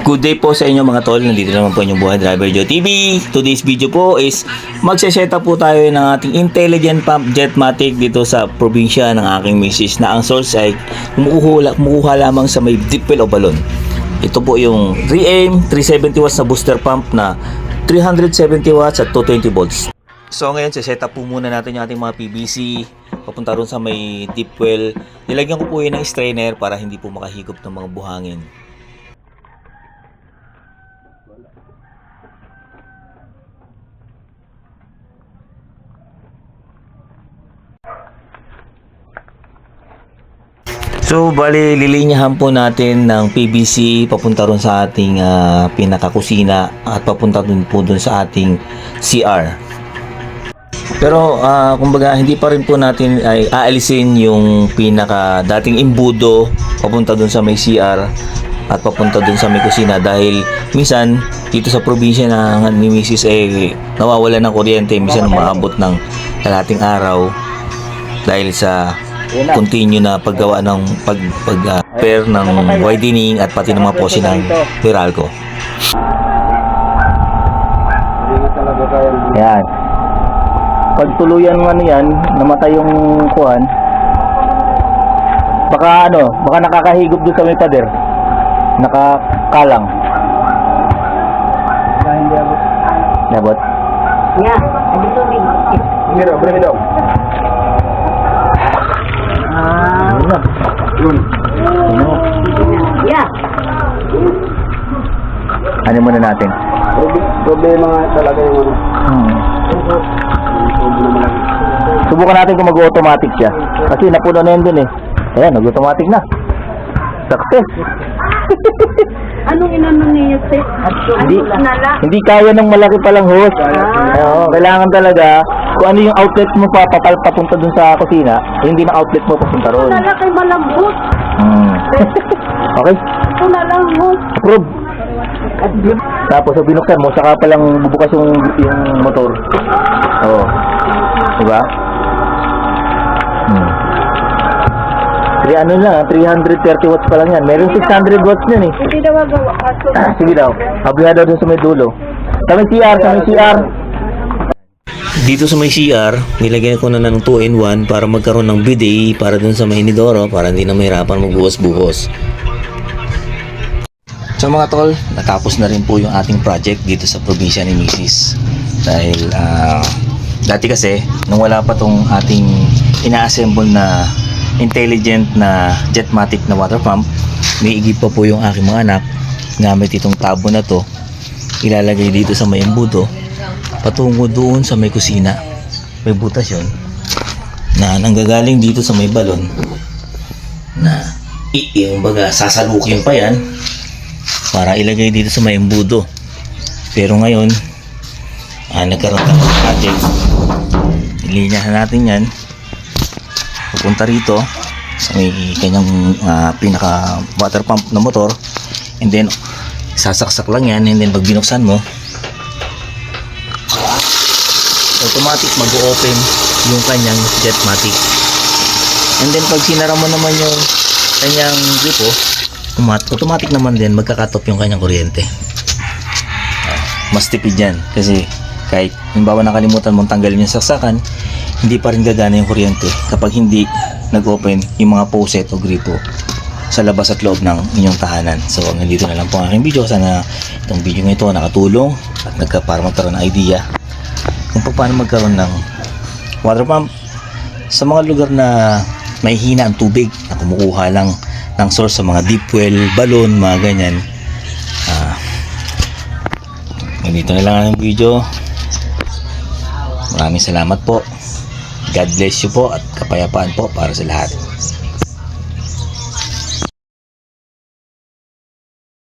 Good day po sa inyo mga tol. Nandito naman po inyong Buhay Driver Joe TV. Today's video po is magse-set up po tayo ng ating intelligent pump Jetmatic dito sa probinsya ng aking misis na ang source ay kumukuha lamang sa may deep well o balon. Ito po yung 3M 370 watts na booster pump na 370 watts at 220 volts. So ngayon, set up po muna natin yung ating mga PVC papunta ron sa may deep well. Nilagyan ko po yun ng strainer para hindi po makahigop ng mga buhangin. So, bali, lilinyahan po natin ng PVC papunta ron sa ating pinakakusina at papunta dun po dun sa ating CR. Pero, kumbaga, hindi pa rin po natin ay aalisin yung pinaka dating imbudo papunta dun sa may CR at papunta dun sa may kusina dahil minsan dito sa probinsya na ni Mrs. nawawala ng kuryente, minsan umaabot ng kalahating araw dahil sa continue na paggawa ng pair ng widening at pati ng mga pose ng Meralco. Yan. Pag tuluyan ng yan, namatay yung kuhan, baka nakakahigop doon sa may pader. Nakakalang. Hindi abot. Hindi abot? Yeah, hindi tubig. Bring it down. Yun. Yeah. Ano muna natin? Problema nga talaga yung Subukan natin kung mag-automatic siya. Kasi napuno na yun dun eh. Ayan, nag-automatic na. Success. Anong inano niya, sir? Hindi kaya ng malaki palang hose. Oo, kailangan talaga kung ano yung outlet mo papunta dun sa kusina, hindi na outlet mo papunta ron. Ito na lang kay malambot. Okay? Ito na lang, hos. Approve. Tapos binuksan mo, saka palang bubukas yung motor. Oo. Diba? Ano lang, 330 watts pa lang yan. Meron 600 watts yan eh. Hindi na magawa. Sige daw. Abiha daw dun sa may dulo. Sa may CR. Dito sa may CR, nilagyan ko na ng 2-in-1 para magkaroon ng bidet para dun sa may inidoro para hindi na mahirapan magbuhos-buhos. So mga tol, natapos na rin po yung ating project dito sa probinsya ni Mrs. Dahil dati kasi, nung wala pa tong ating ina-assemble na intelligent na Jetmatic na water pump, niigib pa po yung aking mga anak gamit itong tabo na to, ilalagay dito sa may embudo patungo doon sa may kusina. May butas yun na nanggagaling dito sa may balon na yung baga sasalukin pa yan para ilagay dito sa may embudo. Pero ngayon nagkaroon tayo ng project, ilinyahan natin yan pupunta rito sa may kanyang pinaka water pump na motor, and then sasaksak lang yan, and then pag binuksan mo automatic mag-open yung kanyang Jetmatic, and then pag sinara mo naman yung kanyang gripo, automatic naman din magka-cut off yung kanyang kuryente. Mas tipid yan kasi kahit halimbawa nakalimutan mong tanggalin yung saksakan, hindi pa rin gagana yung kuryente kapag hindi nag-open yung mga poset o gripo sa labas at loob ng inyong tahanan. So nandito na lang po ang aking video. Sana itong video ito nakatulong at para magkaroon ng idea kung paano magkaroon ng water pump sa mga lugar na may hina ang tubig na kumukuha lang ng source sa mga deep well, balon, mga ganyan. Nandito na lang ang video. Maraming salamat po. God bless you po at kapayapaan po para sa lahat.